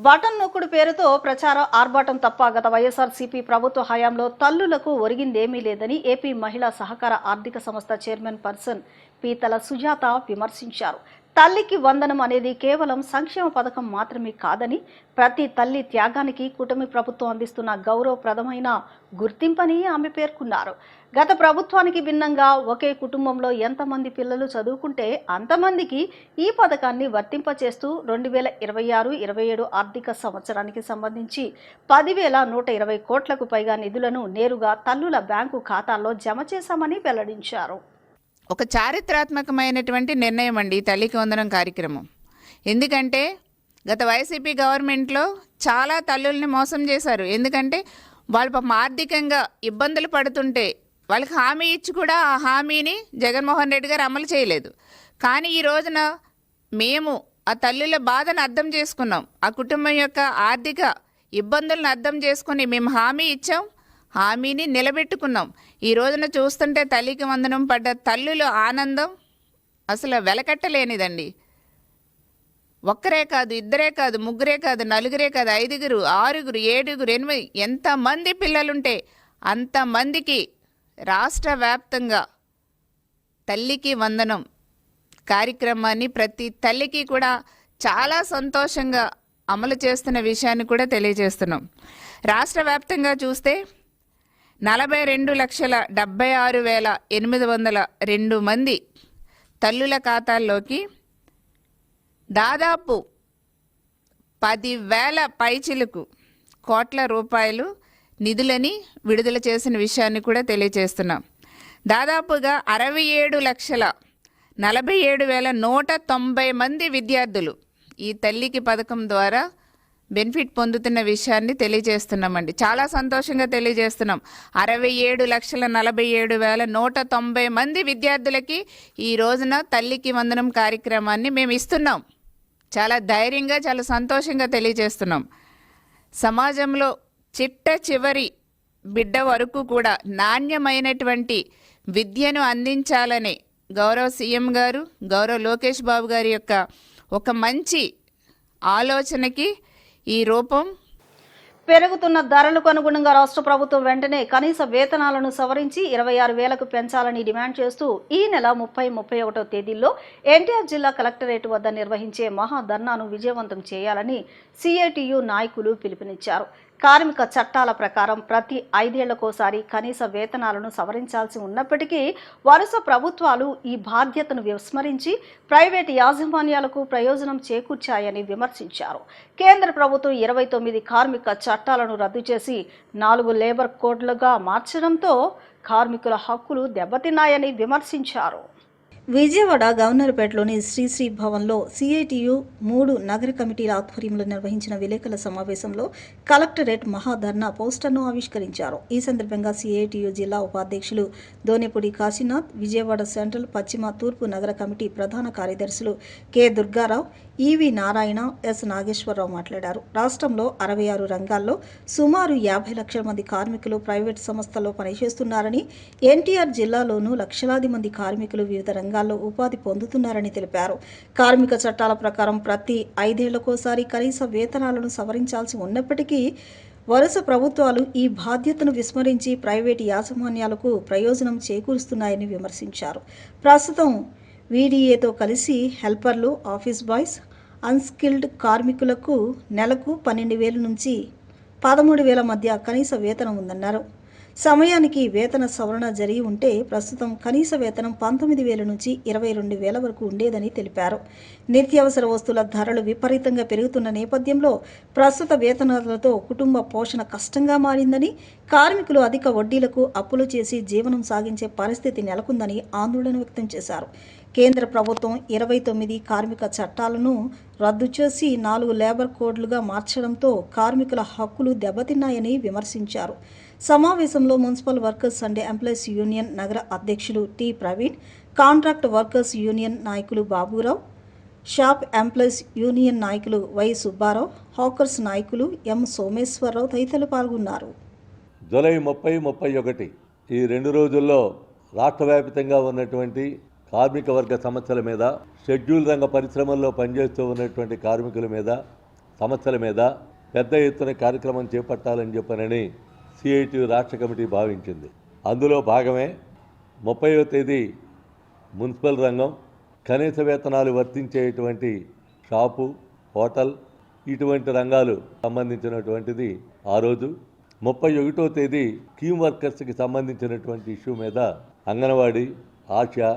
Button నొక్కుడు పేరుతో ప్రచార ఆర్భాటం తప్ప గత వైఎస్ఆర్సీపీ ప్రభుత్వ హయాంలో తల్లులకు ఒరిగిందేమీ లేదని ఏపీ మహిళా సహకార ఆర్థిక సంస్థ చైర్మన్ పర్సన్ పీతల సుజాత విమర్శించారు. తల్లికి వందనం అనేది కేవలం సంక్షేమ పథకం మాత్రమే కాదని, ప్రతి తల్లి త్యాగానికి కూటమి ప్రభుత్వం అందిస్తున్న గౌరవప్రదమైన గుర్తింపని ఆమె పేర్కొన్నారు. గత ప్రభుత్వానికి భిన్నంగా ఒకే కుటుంబంలో ఎంతమంది పిల్లలు చదువుకుంటే అంతమందికి ఈ పథకాన్ని వర్తింపచేస్తూ 2026-27 ఆర్థిక సంవత్సరానికి సంబంధించి 10,120 కోట్లకు పైగా నిధులను నేరుగా తల్లుల బ్యాంకు ఖాతాల్లో జమ చేశామని వెల్లడించారు. ఒక చారిత్రాత్మకమైనటువంటి నిర్ణయం అండి ఈ తల్లికి వందనం కార్యక్రమం. ఎందుకంటే గత వైసీపీ గవర్నమెంట్లో చాలా తల్లుల్ని మోసం చేశారు. ఎందుకంటే వాళ్ళు పాపం ఆర్థికంగా ఇబ్బందులు పడుతుంటే వాళ్ళకి హామీ ఇచ్చి కూడా ఆ హామీని జగన్మోహన్ రెడ్డి గారు అమలు చేయలేదు. కానీ ఈ రోజున మేము ఆ తల్లుల బాధను అర్థం చేసుకున్నాం, ఆ కుటుంబం యొక్క ఆర్థిక ఇబ్బందులను అర్థం చేసుకుని మేము హామీ ఇచ్చాం, హామీని నిలబెట్టుకున్నాం. ఈ రోజున చూస్తుంటే తల్లికి వందనం పడ్డ తల్లుల ఆనందం అసలు వెలకట్టలేనిదండి. ఒక్కరే కాదు, ఇద్దరే కాదు, ముగ్గురే కాదు, నలుగురే కాదు, 5, 6, 7, 8 ఎంతమంది పిల్లలుంటే అంతమందికి రాష్ట్ర వ్యాప్తంగా తల్లికి వందనం కార్యక్రమాన్ని ప్రతి తల్లికి కూడా చాలా సంతోషంగా అమలు చేస్తున్న విషయాన్ని కూడా తెలియజేస్తున్నాం. రాష్ట్ర వ్యాప్తంగా చూస్తే 42,76,802 మంది తల్లుల ఖాతాల్లోకి దాదాపు 10,000 పైచిలకు కోట్ల రూపాయలు నిధులని విడుదల చేసిన విషయాన్ని కూడా తెలియజేస్తున్నాం. దాదాపుగా 67,47,190 మంది విద్యార్థులు ఈ తల్లికి పథకం ద్వారా బెనిఫిట్ పొందుతున్న విషయాన్ని తెలియజేస్తున్నామండి. చాలా సంతోషంగా తెలియజేస్తున్నాం. 67,47,190 మంది విద్యార్థులకి ఈ రోజున తల్లికి వందనం కార్యక్రమాన్ని మేము ఇస్తున్నాం. చాలా ధైర్యంగా, చాలా సంతోషంగా తెలియజేస్తున్నాం. సమాజంలో చిట్ట చివరి బిడ్డ వరకు కూడా నాణ్యమైనటువంటి విద్యను అందించాలని గౌరవ సీఎం గారు, గౌరవ లోకేష్ బాబు గారి యొక్క ఒక మంచి ఆలోచనకి ఈ రూపం. పెరుగుతున్న ధరలకు అనుగుణంగా రాష్ట్ర ప్రభుత్వం వెంటనే కనీస వేతనాలను సవరించి 26,000కు పెంచాలని డిమాండ్ చేస్తూ ఈ నెల 30, 31వ తేదీల్లో ఎన్టీఆర్ జిల్లా కలెక్టరేట్ వద్ద నిర్వహించే మహాధర్నాను విజయవంతం చేయాలని సిఐటియు నాయకులు పిలుపునిచ్చారు. కార్మిక చట్టాల ప్రకారం ప్రతి 5 ఏళ్లకోసారి కనీస వేతనాలను సవరించాల్సి ఉన్నప్పటికీ వరుస ప్రభుత్వాలు ఈ బాధ్యతను విస్మరించి ప్రైవేటు యాజమాన్యాలకు ప్రయోజనం చేకూర్చాయని విమర్శించారు. కేంద్ర ప్రభుత్వం 29 కార్మిక చట్టాలను రద్దు చేసి 4 లేబర్ కోడ్లుగా మార్చడంతో కార్మికుల హక్కులు దెబ్బతిన్నాయని విమర్శించారు. విజయవాడ గవర్నర్పేటలోని శ్రీశ్రీ భవన్లో సిఐటియు 3 నగర కమిటీల ఆధ్వర్యంలో నిర్వహించిన విలేకరుల సమావేశంలో కలెక్టరేట్ మహాధర్నా పోస్టర్ను ఆవిష్కరించారు. ఈ సందర్భంగా సిఐటియు జిల్లా ఉపాధ్యక్షులు దోనెపూడి కాశీనాథ్, విజయవాడ సెంట్రల్, పశ్చిమ, తూర్పు నగర కమిటీ ప్రధాన కార్యదర్శులు కె దుర్గారావు, ఈవి నారాయణ, ఎస్ నాగేశ్వరరావు మాట్లాడారు. రాష్ట్రంలో 66 రంగాల్లో సుమారు 50 లక్షల మంది కార్మికులు ప్రైవేట్ సంస్థల్లో పనిచేస్తున్నారని, ఎన్టీఆర్ జిల్లాలోనూ లక్షలాది మంది కార్మికులు వివిధ రంగాల్లో ఉపాధి పొందుతున్నారని తెలిపారు. కార్మిక చట్టాల ప్రకారం ప్రతి 5 ఏళ్లకోసారి కనీస వేతనాలను సవరించాల్సి ఉన్నప్పటికీ వరుస ప్రభుత్వాలు ఈ బాధ్యతను విస్మరించి ప్రైవేటు యాజమాన్యాలకు ప్రయోజనం చేకూరుస్తున్నాయని విమర్శించారు. ప్రస్తుతం వీడీఏతో కలిసి హెల్పర్లు, ఆఫీస్ బాయ్స్, అన్స్కిల్డ్ కార్మికులకు నెలకు 12,000 నుంచి 13,000 మధ్య కనీస వేతనం ఉందన్నారు. సమయానికి వేతన సవరణ జరిగి ఉంటే ప్రస్తుతం కనీస వేతనం 19,000 నుంచి 22,000 వరకు ఉండేదని తెలిపారు. నిత్యావసర వస్తువుల ధరలు విపరీతంగా పెరుగుతున్న నేపథ్యంలో ప్రస్తుత వేతనాలతో కుటుంబ పోషణ కష్టంగా మారిందని, కార్మికులు అధిక వడ్డీలకు అప్పులు చేసి జీవనం సాగించే పరిస్థితి నెలకొందని ఆందోళన వ్యక్తం చేశారు. కేంద్ర ప్రభుత్వం 29 కార్మిక చట్టాలను రద్దు చేసి 4 లేబర్ కోడ్లుగా మార్చడంతో కార్మికుల హక్కులు దెబ్బతిన్నాయని విమర్శించారు. సమావేశంలో municipal workers and employees union నగర అధ్యక్షులు T Praveen, contract workers union నాయకులు బాబురావు, షాప్ ఎంప్లాయీస్ యూనియన్ నాయకులు వై సుబ్బారావు, హాకర్స్ నాయకులు ఎం సోమేశ్వరరావు తదితరులు పాల్గొన్నారు. జూలై 30, 31 ఈ 2 రోజుల్లో రాష్ట్ర వ్యాప్తంగా ఉన్నటువంటి కార్మిక వర్గ సమస్యల మీద, షెడ్యూల్ రంగ పరిశ్రమల్లో పనిచేస్తూ ఉన్నటువంటి కార్మికుల మీద సమస్యల మీద పెద్ద ఎత్తున కార్యక్రమం చేపట్టాలని చెప్పనని సిఐటి రాష్ట్ర కమిటీ భావించింది. అందులో భాగమే 30వ తేదీ మున్సిపల్ రంగం, కనీస వేతనాలు వర్తించేటువంటి షాపు, హోటల్ ఇటువంటి రంగాలు సంబంధించినటువంటిది ఆ రోజు. 31వ తేదీ స్కీమ్ వర్కర్స్కి సంబంధించినటువంటి ఇష్యూ మీద, అంగన్వాడీ, ఆశా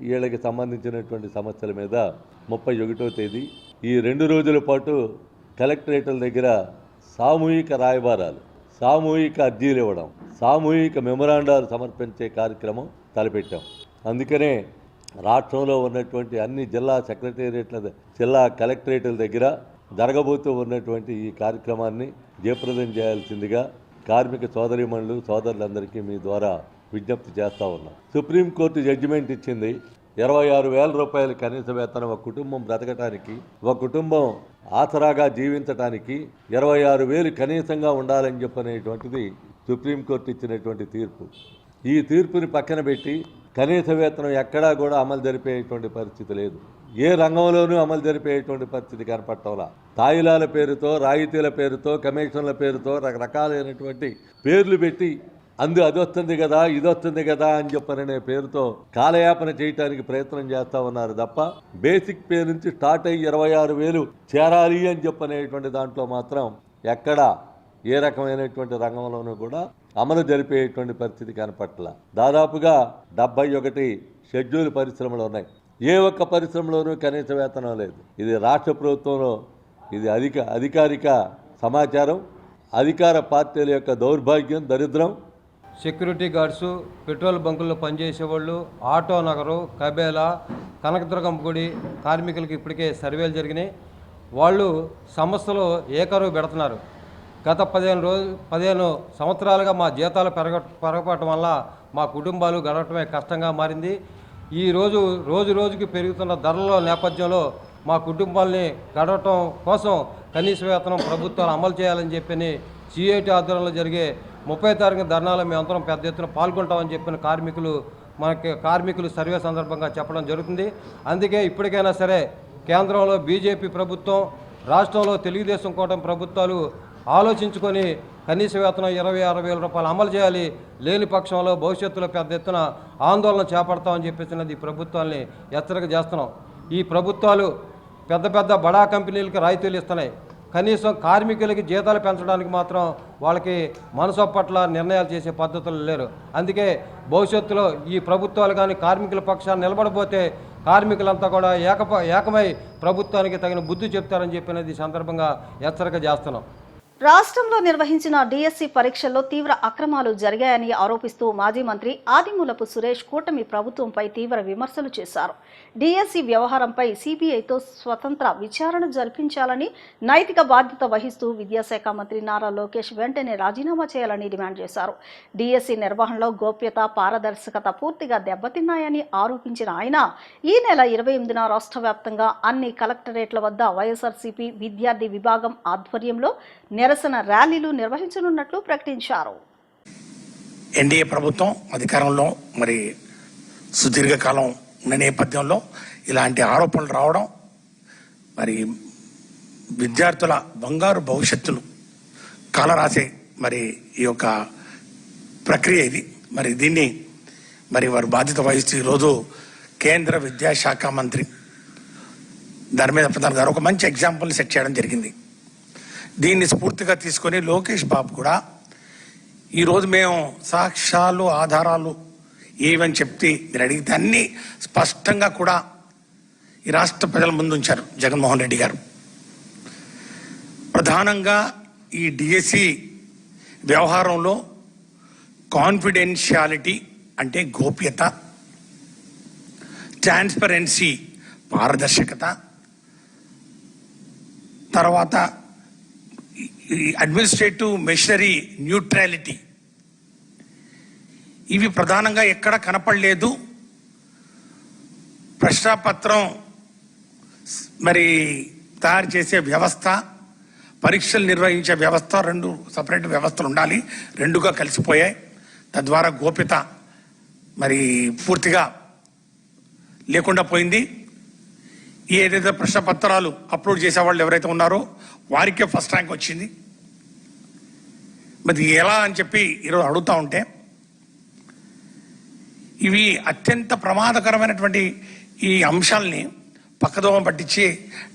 వీళ్ళకి సంబంధించినటువంటి సమస్యల మీద 31వ తేదీ ఈ 2 రోజుల పాటు కలెక్టరేట్ల దగ్గర సామూహిక రాయబారాలు, సామూహిక అర్జీలు ఇవ్వడం, సామూహిక మెమొరాండాలు సమర్పించే కార్యక్రమం తలపెట్టాం. అందుకనే రాష్ట్రంలో ఉన్నటువంటి అన్ని జిల్లా సెక్రటేరియట్ల, జిల్లా కలెక్టరేట్ల దగ్గర జరగబోతూ ఉన్నటువంటి ఈ కార్యక్రమాన్ని జయప్రదం చేయాల్సిందిగా కార్మిక సోదరీమణులు, సోదరులందరికీ మీ ద్వారా విజ్ఞప్తి చేస్తూ ఉన్నాం. సుప్రీంకోర్టు జడ్జిమెంట్ ఇచ్చింది. 26,000 రూపాయలు కనీస వేతనం ఒక కుటుంబం బ్రతకటానికి, ఒక కుటుంబం ఆసరాగా జీవించటానికి 26,000 కనీసంగా ఉండాలని చెప్పనేటువంటిది సుప్రీంకోర్టు ఇచ్చినటువంటి తీర్పు. ఈ తీర్పుని పక్కన పెట్టి కనీస వేతనం ఎక్కడా కూడా అమలు జరిపేటువంటి పరిస్థితి లేదు. ఏ రంగంలోనూ అమలు జరిపేటువంటి పరిస్థితి కనపడటంలా. తాయిలాల పేరుతో, రాయితీల పేరుతో, కమిషన్ల పేరుతో రకరకాలైనటువంటి పేర్లు పెట్టి అది వస్తుంది కదా, ఇది వస్తుంది కదా అని చెప్పననే పేరుతో కాలయాపన చేయడానికి ప్రయత్నం చేస్తూ ఉన్నారు తప్ప, బేసిక్ పే నుంచి స్టార్ట్ అయ్యి 26,000 చేరాలి అని చెప్పనేటువంటి దాంట్లో మాత్రం ఎక్కడా ఏ రకమైనటువంటి రంగంలోనూ కూడా అమలు జరిపేటువంటి పరిస్థితి కనపట్ల. దాదాపుగా 71 షెడ్యూల్ పరిశ్రమలు ఉన్నాయి. ఏ ఒక్క పరిశ్రమలోనూ కనీస వేతనం లేదు. ఇది రాష్ట్ర ప్రభుత్వంలో ఇది అధికారిక సమాచారం. అధికార పార్టీల యొక్క దౌర్భాగ్యం, దరిద్రం. సెక్యూరిటీ గార్డ్సు, పెట్రోల్ బంకుల్లో పనిచేసేవాళ్ళు, ఆటో నగరు, కబేలా, కనకదుర్గమ్మ గుడి కార్మికులకి ఇప్పటికే సర్వేలు జరిగినాయి. వాళ్ళు సంస్థలు ఏకరువు పెడుతున్నారు. గత 15 సంవత్సరాలుగా మా జీతాలు పెరగపడటం వల్ల మా కుటుంబాలు గడవటమే కష్టంగా మారింది. రోజు రోజుకి పెరుగుతున్న ధరల నేపథ్యంలో మా కుటుంబాలని గడవటం కోసం కనీస వేతనం ప్రభుత్వాలు అమలు చేయాలని చెప్పని సిఐటి ఆధ్వర్యంలో జరిగే 30వ తారీఖు ధర్నాలో మేమందరం పెద్ద ఎత్తున పాల్గొంటామని చెప్పిన కార్మికులు సర్వే సందర్భంగా చెప్పడం జరుగుతుంది. అందుకే ఇప్పటికైనా సరే కేంద్రంలో బీజేపీ ప్రభుత్వం, రాష్ట్రంలో తెలుగుదేశం కూటమి ప్రభుత్వాలు ఆలోచించుకొని కనీస వేతనం 26,000 రూపాయలు అమలు చేయాలి. లేని పక్షంలో భవిష్యత్తులో పెద్ద ఎత్తున ఆందోళన చేపడతామని చెప్పేసినది ప్రభుత్వాన్ని హెచ్చరిక చేస్తున్నాం. ఈ ప్రభుత్వాలు పెద్ద బడా కంపెనీలకి రాయితీలు ఇస్తున్నాయి. కనీసం కార్మికులకి జీతాలు పెంచడానికి మాత్రం వాళ్ళకి మనసు పట్ల నిర్ణయాలు చేసే పద్ధతులు లేరు. అందుకే భవిష్యత్తులో ఈ ప్రభుత్వాలు కానీ కార్మికుల పక్షాన్ని నిలబడబోతే కార్మికులంతా కూడా ఏకమై ప్రభుత్వానికి తగిన బుద్ధి చెప్తారని చెప్పినది సందర్భంగా హెచ్చరిక చేస్తున్నాం. రాష్ట్రంలో నిర్వహించిన డిఎస్సి పరీక్షల్లో తీవ్ర అక్రమాలు జరిగాయని ఆరోపిస్తూ మాజీ మంత్రి ఆదిమూలపు సురేష్ కూటమి ప్రభుత్వంపై తీవ్ర విమర్శలు చేశారు. డిఎస్సి వ్యవహారంపై సిబిఐతో స్వతంత్ర విచారణ జరిపించాలని, నైతిక బాధ్యత వహిస్తూ విద్యాశాఖ మంత్రి నారా లోకేష్ వెంటనే రాజీనామా చేయాలని డిమాండ్ చేశారు. డిఎస్సి నిర్వహణలో గోప్యత, పారదర్శకత పూర్తిగా దెబ్బతిన్నాయని ఆరోపించిన ఆయన ఈ నెల 28న రాష్ట్ర వ్యాప్తంగా అన్ని కలెక్టరేట్ల వద్ద వైఎస్ఆర్సీపీ విద్యార్థి విభాగం ఆధ్వర్యంలో నిరసన ర్యాలీలు నిర్వహించనున్నట్లు ప్రకటించారు. ఎన్డీఏ ప్రభుత్వం అధికారంలో మరి సుదీర్ఘకాలం ఉన్న నేపథ్యంలో ఇలాంటి ఆరోపణలు రావడం, మరి విద్యార్థుల బంగారు భవిష్యత్తును కాలరాసే మరి ఈ యొక్క ప్రక్రియ ఇది. మరి దీన్ని మరి వారు బాధ్యత వహిస్తూ ఈరోజు కేంద్ర విద్యాశాఖ మంత్రి ధర్మేంద్ర ప్రధాన్ గారు ఒక మంచి ఎగ్జాంపుల్ సెట్ చేయడం జరిగింది. దీన్ని స్ఫూర్తిగా తీసుకొని లోకేష్ బాబు కూడా ఈరోజు మేము సాక్ష్యాలు, ఆధారాలు ఏవని చెప్తే మీరు అడిగితే అన్నీ స్పష్టంగా కూడా ఈ రాష్ట్ర ప్రజల ముందు ఉంచారు జగన్మోహన్ రెడ్డి గారు. ప్రధానంగా ఈ డిఎస్సి వ్యవహారంలో కాన్ఫిడెన్షియాలిటీ అంటే గోప్యత, ట్రాన్స్పరెన్సీ పారదర్శకత, తర్వాత అడ్మినిస్ట్రేటివ్ మెషినరీ న్యూట్రాలిటీ, ఇవి ప్రధానంగా ఎక్కడ కనపడలేదు. ప్రశ్నాపత్రం మరి తయారు చేసే వ్యవస్థ, పరీక్షలు నిర్వహించే వ్యవస్థ, రెండు సపరేట్ వ్యవస్థలు ఉండాలి, రెండుగా కలిసిపోయాయి. తద్వారా గోప్యత మరి పూర్తిగా లేకుండా పోయింది. ఏదైతే ప్రశ్నపత్రాలు అప్లోడ్ చేసేవాళ్ళు ఎవరైతే ఉన్నారో వారికే ఫస్ట్ ర్యాంక్ వచ్చింది. మరి ఎలా అని చెప్పి ఈరోజు అడుగుతూ ఉంటే, ఇవి అత్యంత ప్రమాదకరమైనటువంటి ఈ అంశాలని పక్కదోవ పట్టించి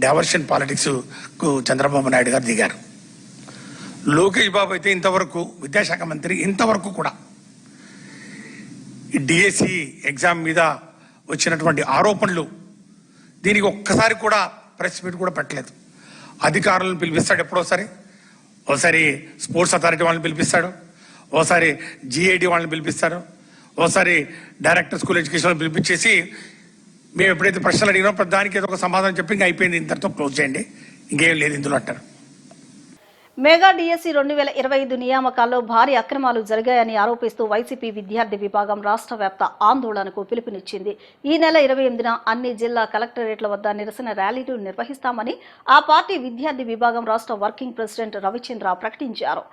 డైవర్షన్ పాలిటిక్స్కు చంద్రబాబు నాయుడు గారు దిగారు. లోకేష్ బాబు అయితే ఇంతవరకు విద్యాశాఖ మంత్రి ఇంతవరకు కూడా ఈ డిఎస్సి ఎగ్జామ్ మీద వచ్చినటువంటి ఆరోపణలు దీనికి ఒక్కసారి కూడా ప్రెస్ మీట్ కూడా పెట్టలేదు. అధికారులను పిలిపిస్తాడు ఎప్పుడోసారి, ఓసారి స్పోర్ట్స్ అథారిటీ వాళ్ళని పిలిపిస్తాడు, ఓసారి జిఐడి వాళ్ళని పిలిపిస్తాడు, ఓసారి డైరెక్టర్ స్కూల్ ఎడ్యుకేషన్ పిలిపించేసి మేము ఎప్పుడైతే ప్రశ్నలు అడిగినామో దానికి ఏదో ఒక సమాధానం చెప్పి ఇంకా అయిపోయింది, ఇంతటితో క్లోజ్ చేయండి, ఇంకేం లేదు ఇందులో అంటారు. మెగా డిఎస్సి 2025 నియామకాల్లో భారీ అక్రమాలు జరిగాయని ఆరోపిస్తూ వైసీపీ విద్యార్థి విభాగం రాష్ట్ర వ్యాప్త ఆందోళనకు పిలుపునిచ్చింది. ఈ నెల 28న అన్ని జిల్లా కలెక్టరేట్ల వద్ద నిరసన ర్యాలీలు నిర్వహిస్తామని ఆ పార్టీ విద్యార్థి విభాగం రాష్ట్ర వర్కింగ్ ప్రెసిడెంట్ రవిచంద్ర ప్రకటించారు.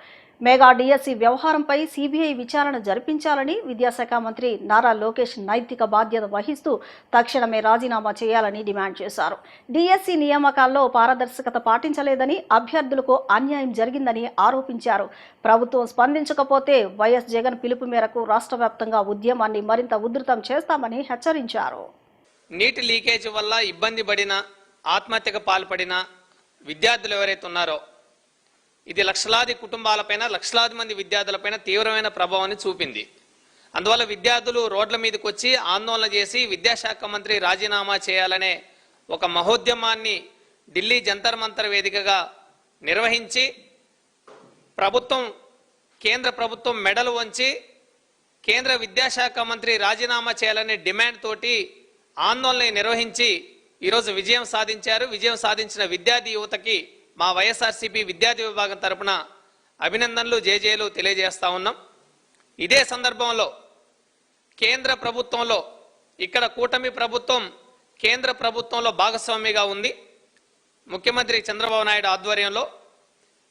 మెగా డిఎస్సి వ్యవహారంపై సిబిఐ విచారణ జరిపించాలని, విద్యాశాఖ మంత్రి నారా లోకేష్ నైతిక బాధ్యత వహిస్తూ తక్షణమే రాజీనామా చేయాలని డిమాండ్ చేశారు. డిఎస్సి నియామకాల్లో పారదర్శకత పాటించలేదని, అభ్యర్థులకు అన్యాయం జరిగిందని ఆరోపించారు. ప్రభుత్వం స్పందించకపోతే వైఎస్ జగన్ పిలుపు మేరకు రాష్ట్ర వ్యాప్తంగా ఉద్యమాన్ని మరింత ఉధృతం చేస్తామని హెచ్చరించారు. నీటి లీకేజ్ వల్ల ఇబ్బంది పడిన, ఆత్మహత్యకు పాల్పడిన విద్యార్థులు ఎవరైతే ఉన్నారో ఇది లక్షలాది కుటుంబాలపైన, లక్షలాది మంది విద్యార్థులపైన తీవ్రమైన ప్రభావాన్ని చూపింది. అందువల్ల విద్యార్థులు రోడ్ల మీదకి వచ్చి ఆందోళన చేసి విద్యాశాఖ మంత్రి రాజీనామా చేయాలనే ఒక మహోద్యమాన్ని ఢిల్లీ జంతర్ మంతర్ వేదికగా నిర్వహించి కేంద్ర ప్రభుత్వం మెడలు వంచి కేంద్ర విద్యాశాఖ మంత్రి రాజీనామా చేయాలనే డిమాండ్ తోటి ఆందోళన నిర్వహించి ఈరోజు విజయం సాధించారు. విజయం సాధించిన విద్యార్థి యువతకి మా వైఎస్ఆర్సీపీ విద్యార్థి విభాగం తరపున అభినందనలు, జేజేలు తెలియజేస్తా ఉన్నాం. ఇదే సందర్భంలో కేంద్ర ప్రభుత్వంలో, ఇక్కడ కూటమి ప్రభుత్వం కేంద్ర ప్రభుత్వంలో భాగస్వామిగా ఉంది. ముఖ్యమంత్రి చంద్రబాబు నాయుడు ఆధ్వర్యంలో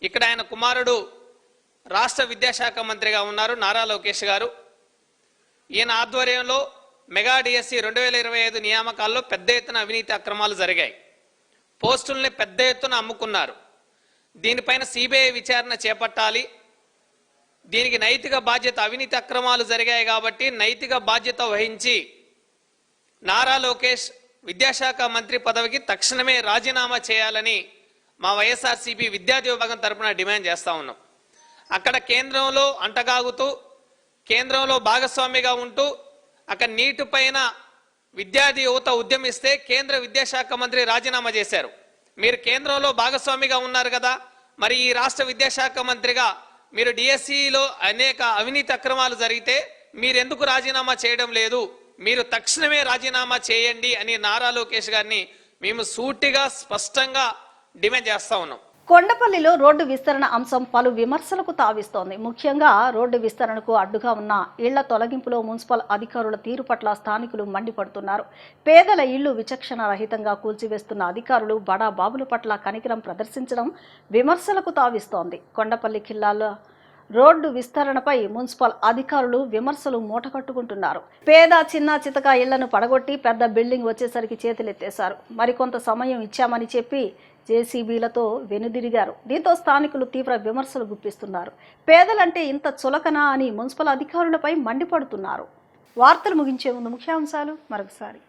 ఇక్కడ ఆయన కుమారుడు రాష్ట్ర విద్యాశాఖ మంత్రిగా ఉన్నారు నారా లోకేష్ గారు. ఈయన ఆధ్వర్యంలో మెగా డిఎస్సి 2025 నియామకాల్లో పెద్ద ఎత్తున అవినీతి అక్రమాలు జరిగాయి. పోస్టుల్ని పెద్ద ఎత్తున అమ్ముకున్నారు. దీనిపైన సిబిఐ విచారణ చేపట్టాలి. దీనికి నైతిక బాధ్యత, అవినీతి అక్రమాలు జరిగాయి కాబట్టి నైతిక బాధ్యత వహించి నారా లోకేష్ విద్యాశాఖ మంత్రి పదవికి తక్షణమే రాజీనామా చేయాలని మా వైఎస్ఆర్సీపీ విద్యార్థి విభాగం తరపున డిమాండ్ చేస్తా ఉన్నాం. అక్కడ కేంద్రంలో అంటగాగుతూ, కేంద్రంలో భాగస్వామిగా ఉంటూ అక్కడ నీటిపైన విద్యార్థి యువత ఉద్యమిస్తే కేంద్ర విద్యాశాఖ మంత్రి రాజీనామా చేశారు. మీరు కేంద్రంలో భాగస్వామిగా ఉన్నారు కదా, మరి ఈ రాష్ట్ర విద్యాశాఖ మంత్రిగా మీరు డిఎస్సిలో అనేక అవినీతి అక్రమాలు జరిగితే మీరెందుకు రాజీనామా చేయడం లేదు? మీరు తక్షణమే రాజీనామా చేయండి అని నారా లోకేష్ గారిని మేము సూటిగా స్పష్టంగా డిమాండ్ చేస్తా ఉన్నాం. కొండపల్లిలో రోడ్డు విస్తరణ అంశం పలు విమర్శలకు తావిస్తోంది. ముఖ్యంగా రోడ్డు విస్తరణకు అడ్డుగా ఉన్న ఇళ్ల తొలగింపులో మున్సిపల్ అధికారుల తీరు పట్ల స్థానికులు మండిపడుతున్నారు. పేదల ఇళ్లు విచక్షణ రహితంగా కూల్చివేస్తున్న అధికారులు బడా బాబుల పట్ల కనికరం ప్రదర్శించడం విమర్శలకు తావిస్తోంది. కొండపల్లి ఖిల్లాలో రోడ్డు విస్తరణపై మున్సిపల్ అధికారులు విమర్శలు మూటకట్టుకుంటున్నారు. పేద చిన్న చితక ఇళ్లను పడగొట్టి పెద్ద బిల్డింగ్ వచ్చేసరికి చేతులెత్తేశారు. మరికొంత సమయం ఇచ్చామని చెప్పి జేసీబీలతో వెనుదిరిగారు. దీంతో స్థానికులు తీవ్ర విమర్శలు గుప్పిస్తున్నారు. పేదలంటే ఇంత చులకనా అని మున్సిపల్ అధికారులపై మండిపడుతున్నారు. వార్తలు ముగించే ముందు ముఖ్యాంశాలు మరొకసారి.